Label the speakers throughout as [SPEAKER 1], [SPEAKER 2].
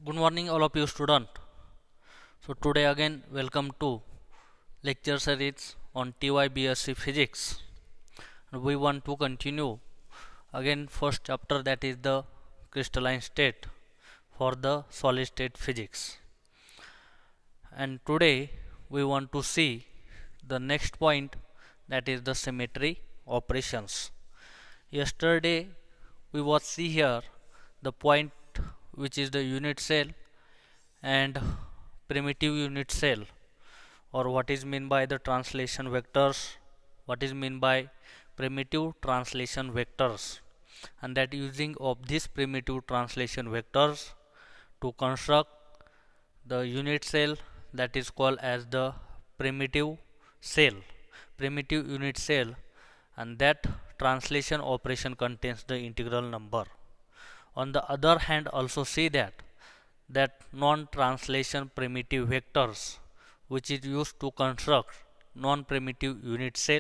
[SPEAKER 1] Good morning all of you student. So today again welcome to lecture series on TYBSc physics. And we want to continue again first chapter, that is the crystalline state for the solid state physics. And today we want to see the next point, that is the symmetry operations. Yesterday we was see here the point which is the unit cell and primitive unit cell, or what is mean by the translation vectors, what is mean by primitive translation vectors, and that using of this primitive translation vectors to construct the unit cell, that is called as the primitive cell, primitive unit cell, and that translation operation contains the integral number. On the other hand, also see that non-translation primitive vectors which is used to construct non-primitive unit cell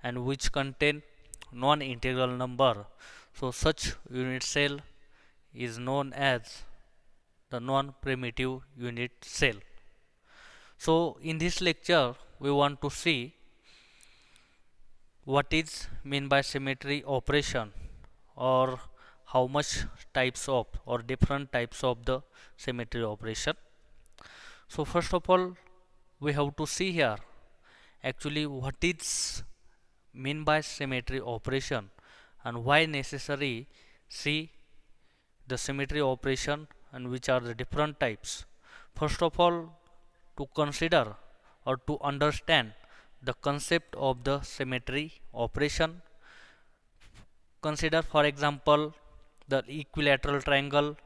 [SPEAKER 1] and which contain non-integral number. So such unit cell is known as the non-primitive unit cell. So in this lecture we want to see what is mean by symmetry operation, or how much types of or different types of the symmetry operation. So first of all we have to see here actually what is mean by symmetry operation and why necessary see the symmetry operation and which are the different types. First of all, to consider or to understand the concept of the symmetry operation, consider for example the equilateral triangle,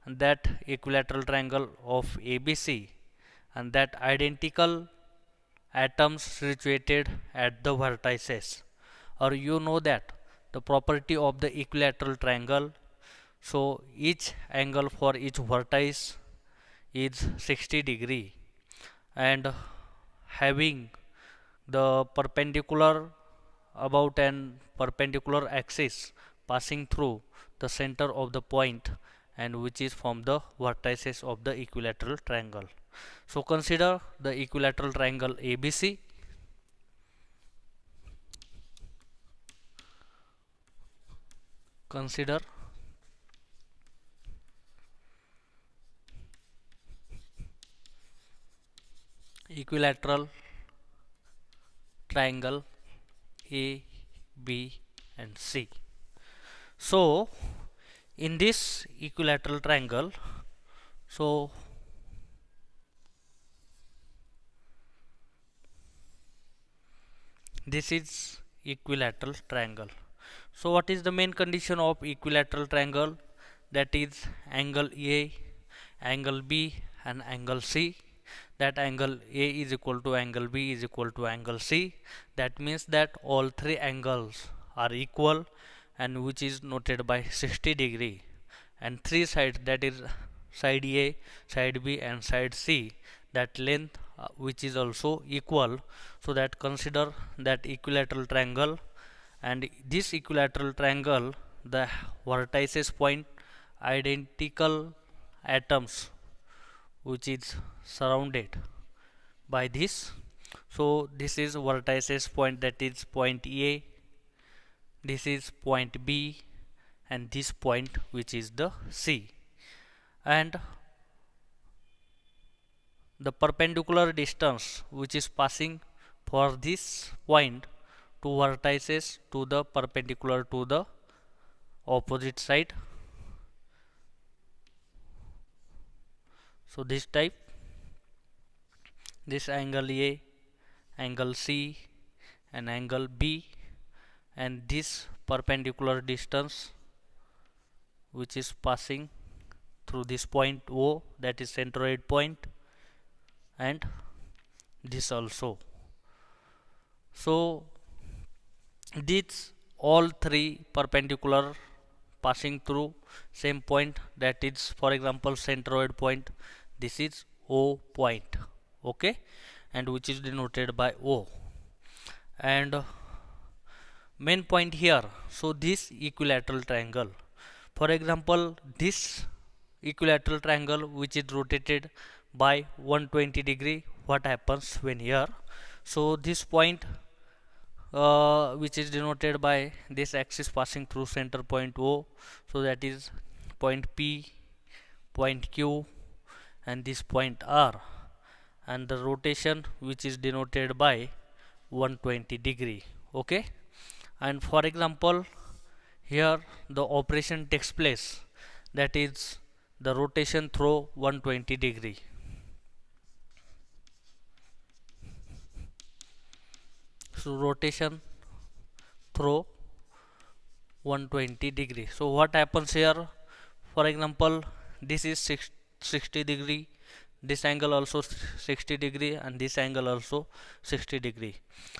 [SPEAKER 1] and that equilateral triangle of ABC, and that identical atoms situated at the vertices, or you know that the property of the equilateral triangle, so each angle for each vertex is 60 degree and having the perpendicular about an perpendicular axis passing through the center of the point, and which is from the vertices of the equilateral triangle. So consider the equilateral triangle ABC. Consider equilateral triangle A, B and C. So in this equilateral triangle, so this is equilateral triangle. So what is the main condition of equilateral triangle? That is angle A, angle B and angle C. That angle A is equal to angle B is equal to angle C. That means that all three angles are equal, and which is noted by 60 degree, and three sides, that is side A, side B and side C, that length which is also equal. So that consider that equilateral triangle, and this equilateral triangle the vertices point identical atoms which is surrounded by this. So this is vertices point, that is point A, this is point B and this point which is the C, and the perpendicular distance which is passing for this point to vertices to the perpendicular to the opposite side. So this type, this angle A, angle C and angle B, and this perpendicular distance which is passing through this point O, that is centroid point, and this also. So these all three perpendicular passing through same point, that is for example centroid point, this is O point, okay, and which is denoted by O. And main point here, so this equilateral triangle, for example this equilateral triangle which is rotated by 120 degree, what happens when here? So this point which is denoted by this axis passing through center point O, so that is point P, point Q, and this point R, and the rotation which is denoted by 120 degree. Okay, and for example here the operation takes place, that is the rotation through 120 degree. So rotation through 120 degree. So what happens here? For example, this is 60 degree, this angle also 60 degree, and this angle also 60 degree.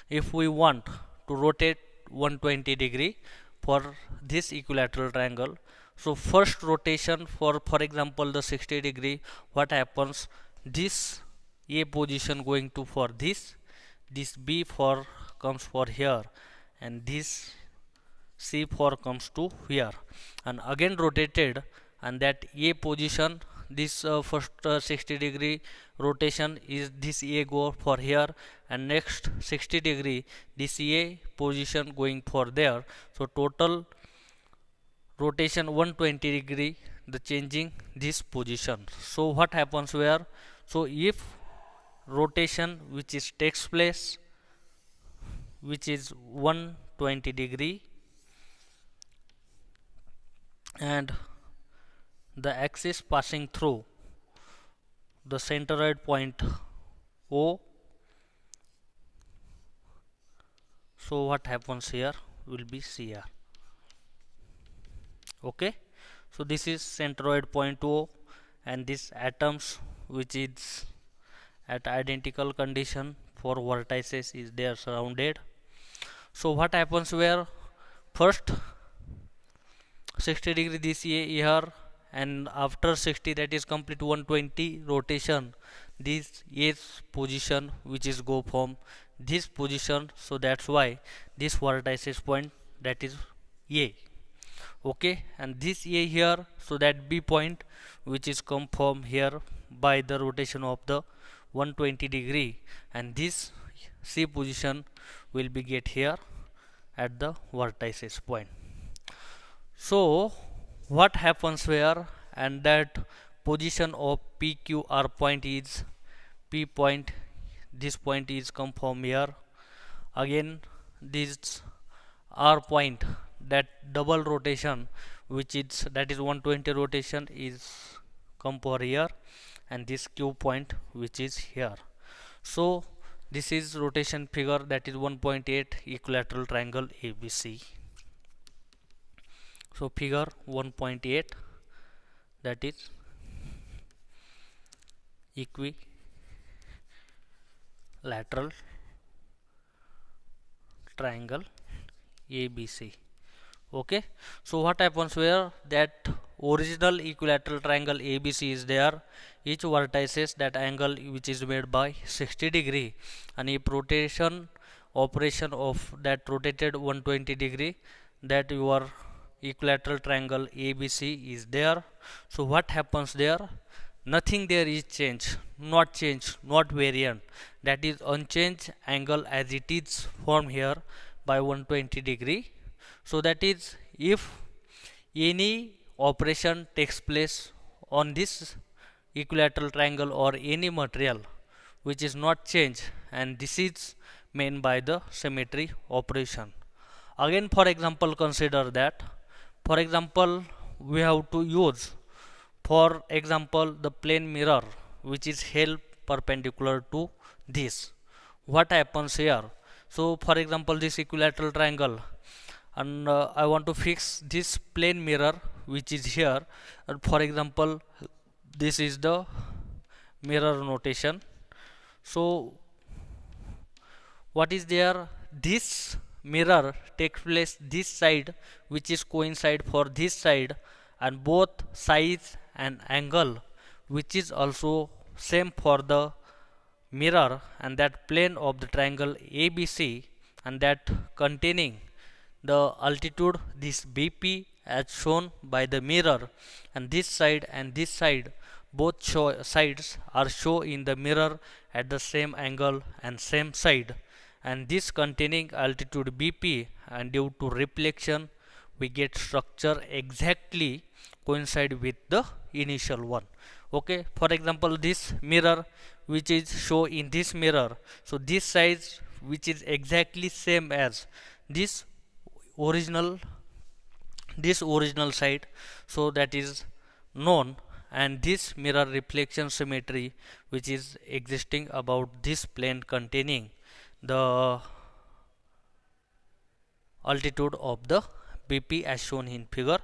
[SPEAKER 1] If we want to rotate 120 degree for this equilateral triangle, so first rotation for example the 60 degree, what happens? This A position going to for this B for comes for here, and this C4 comes to here, and again rotated, and that A position, this first 60 degree rotation is this A go for here, and next 60 degree this A position going for there. So total rotation 120 degree, the changing this position. So what happens where? So if rotation which is takes place which is 120 degree, and the axis passing through the centroid point O, so what happens here will be CR. Okay, so this is centroid point O, and this atoms which is at identical condition for vertices is there surrounded. So what happens where? First 60 degree this A here, and after 60, that is complete 120 rotation, this A's position which is go from this position, so that's why this vertices point, that is A. Okay, and this A here, so that B point which is come from here by the rotation of the 120 degree, and this C position will be get here at the vertices point. So what happens where? And that position of PQR point is P point, this point is come from here, again this R point, that double rotation which is, that is 120 rotation is come for here, and this Q point which is here. So this is rotation figure, that is 1.8 equilateral triangle ABC. So figure 1.8, that is equilateral triangle ABC. Okay, so what happens where? That original equilateral triangle ABC is there, each vertices that angle which is made by 60 degree, and if rotation operation of that rotated 120 degree, that your equilateral triangle ABC is there. So what happens there? Nothing there is change, not variant, that is unchanged angle as it is formed here by 120 degree. So that is, if any operation takes place on this equilateral triangle or any material which is not changed, and this is meant by the symmetry operation. Again, for example, consider that, for example, we have to use, for example, the plane mirror which is held perpendicular to this. What happens here? So for example, this equilateral triangle, and I want to fix this plane mirror which is here, and for example this is the mirror notation. So what is there? This mirror takes place this side which is coincide for this side, and both size and angle which is also same for the mirror, and that plane of the triangle ABC, and that containing the altitude this BP as shown by the mirror, and this side both sides are shown in the mirror at the same angle and same side, and this containing altitude bp, and due to reflection we get structure exactly coincide with the initial one. Okay, for example, this mirror which is shown in this mirror, so this size which is exactly same as this original side, so that is known, and this mirror reflection symmetry which is existing about this plane containing the altitude of the bp as shown in figure,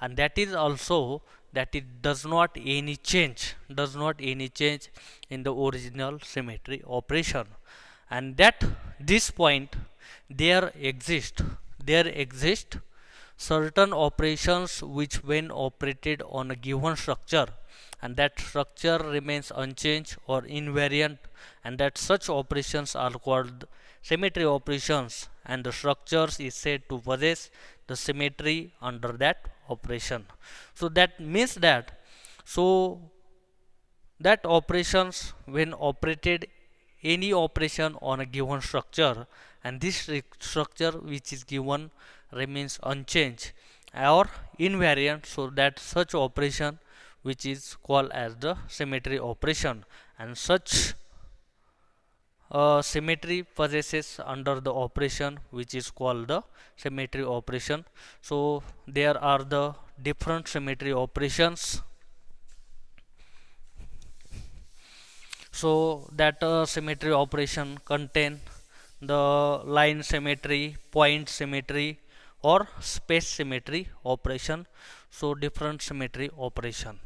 [SPEAKER 1] and that is also that it does not any change in the original symmetry operation, and that this point there exist certain operations which when operated on a given structure, and that structure remains unchanged or invariant, and that such operations are called symmetry operations, and the structures is said to possess the symmetry under that operation. So that means that, so that operations when operated any operation on a given structure, and this structure which is given remains unchanged or invariant, so that such operation which is called as the symmetry operation, and such symmetry possesses under the operation which is called the symmetry operation. So there are the different symmetry operations. So that symmetry operation contain the line symmetry, point symmetry, or space symmetry operation. So different symmetry operation.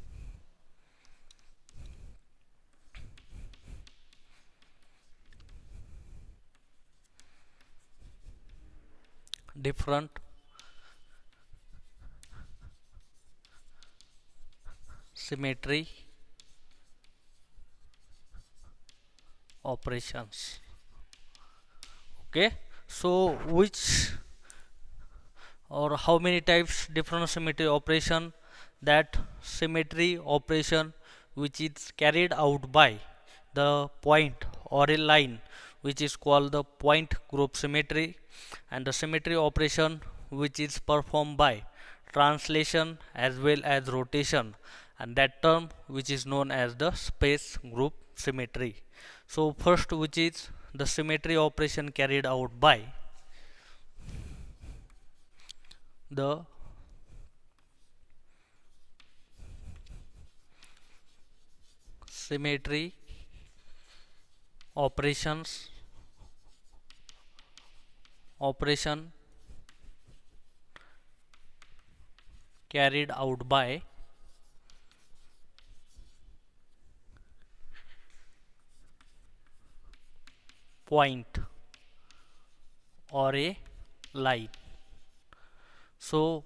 [SPEAKER 1] Different symmetry operations. Okay, so which or how many types different symmetry operation? That symmetry operation which is carried out by the point or a line which is called the point group symmetry, and the symmetry operation which is performed by translation as well as rotation, and that term which is known as the space group symmetry. So first, which is the symmetry operation carried out by the symmetry operation carried out by point or a line. So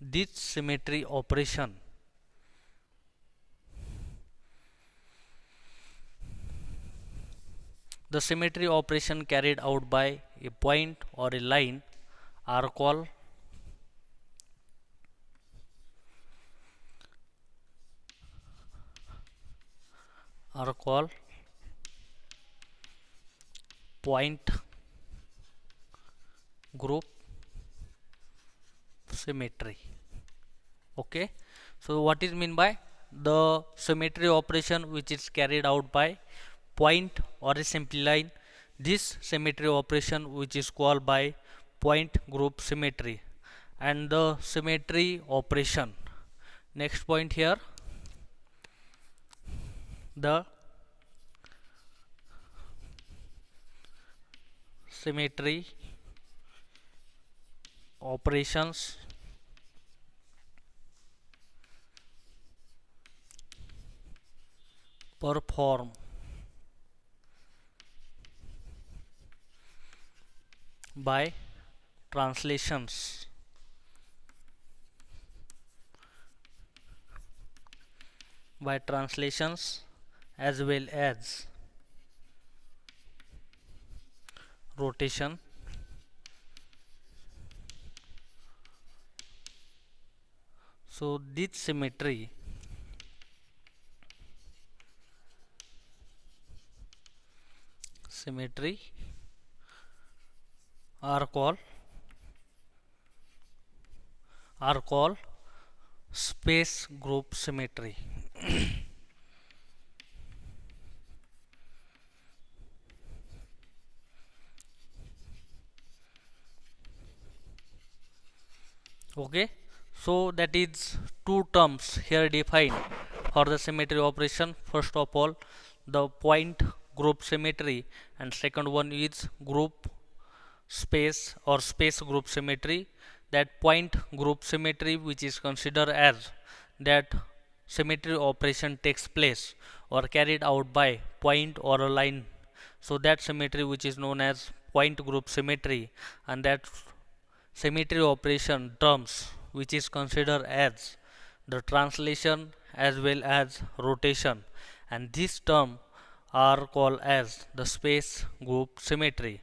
[SPEAKER 1] this symmetry operation the symmetry operation carried out by a point or a line are called point group symmetry. Okay, so what is mean by the symmetry operation which is carried out by point or a simple line? This symmetry operation which is called by point group symmetry, and the symmetry operation. Next point here, the symmetry operations performed by translations as well as rotation So this symmetry are called space group symmetry. Okay, so that is two terms here defined for the symmetry operation. First of all, the point group symmetry, and second one is group space or space group symmetry. That point group symmetry, which is considered as that symmetry operation takes place or carried out by point or a line, so that symmetry which is known as point group symmetry. And that symmetry operation terms which is considered as the translation as well as rotation, and these terms are called as the space group symmetry.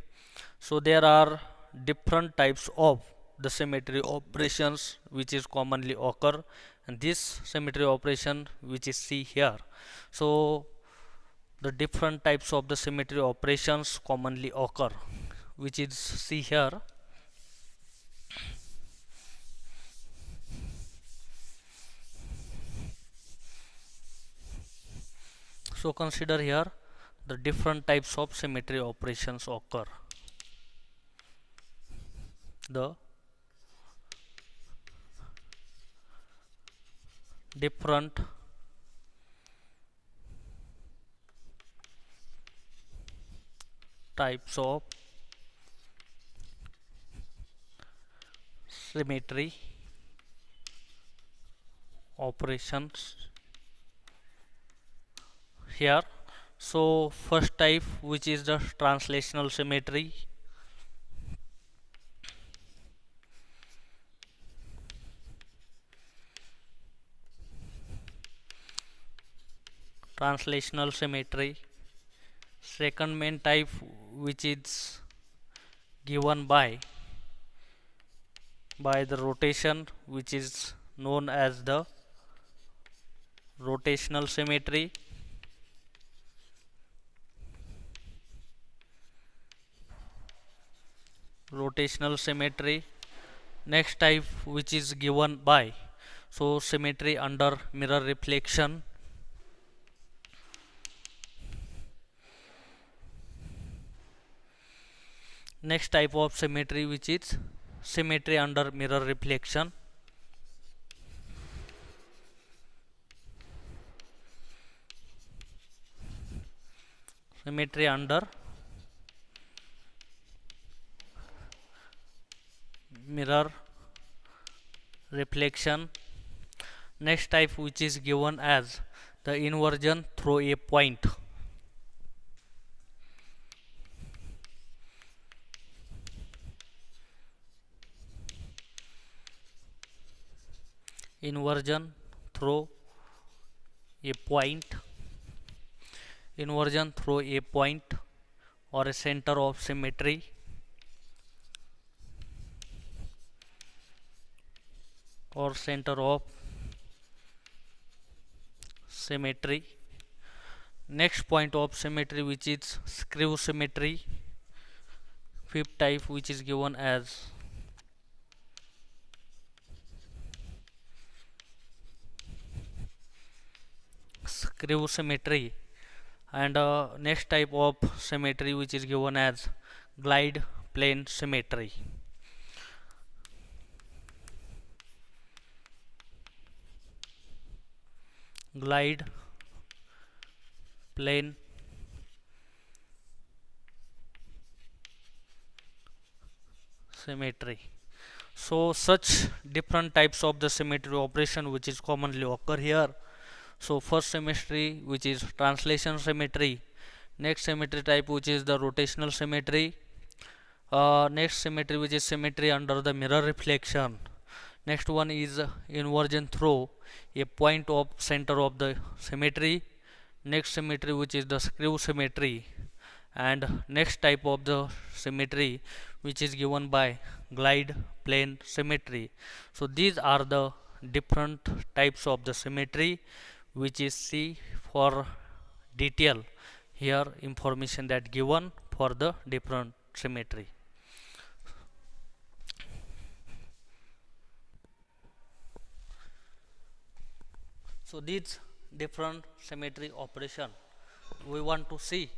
[SPEAKER 1] So there are different types of the symmetry operations which is commonly occur, and this symmetry operation which is see here. So the different types of the symmetry operations commonly occur, which is see here. So consider here the different types of symmetry operations occur. The different types of symmetry operations here. So first type, which is the translational symmetry. Translational symmetry. Second main type, which is given by the rotation, which is known as the rotational symmetry. Rotational symmetry. Next type, which is given by so symmetry under mirror reflection. Next type of symmetry, which is symmetry under mirror reflection. Symmetry under mirror reflection. Next type, which is given as the inversion through a point. Inversion through a point. Inversion through a point or a center of symmetry. Or center of symmetry. Next point of symmetry, which is skew symmetry. Fifth type, which is given as skew symmetry. And next type of symmetry, which is given as glide plane symmetry. Glide plane symmetry. So such different types of the symmetry operation which is commonly occur here. So first symmetry, which is translation symmetry. Next symmetry type, which is the rotational symmetry. Next symmetry, which is symmetry under the mirror reflection. Next one is inversion through a point of center of the symmetry. Next symmetry, which is the skew symmetry. And next type of the symmetry, which is given by glide plane symmetry. So these are the different types of the symmetry, which is see for detail here information that given for the different symmetry. So these different symmetry operation we want to see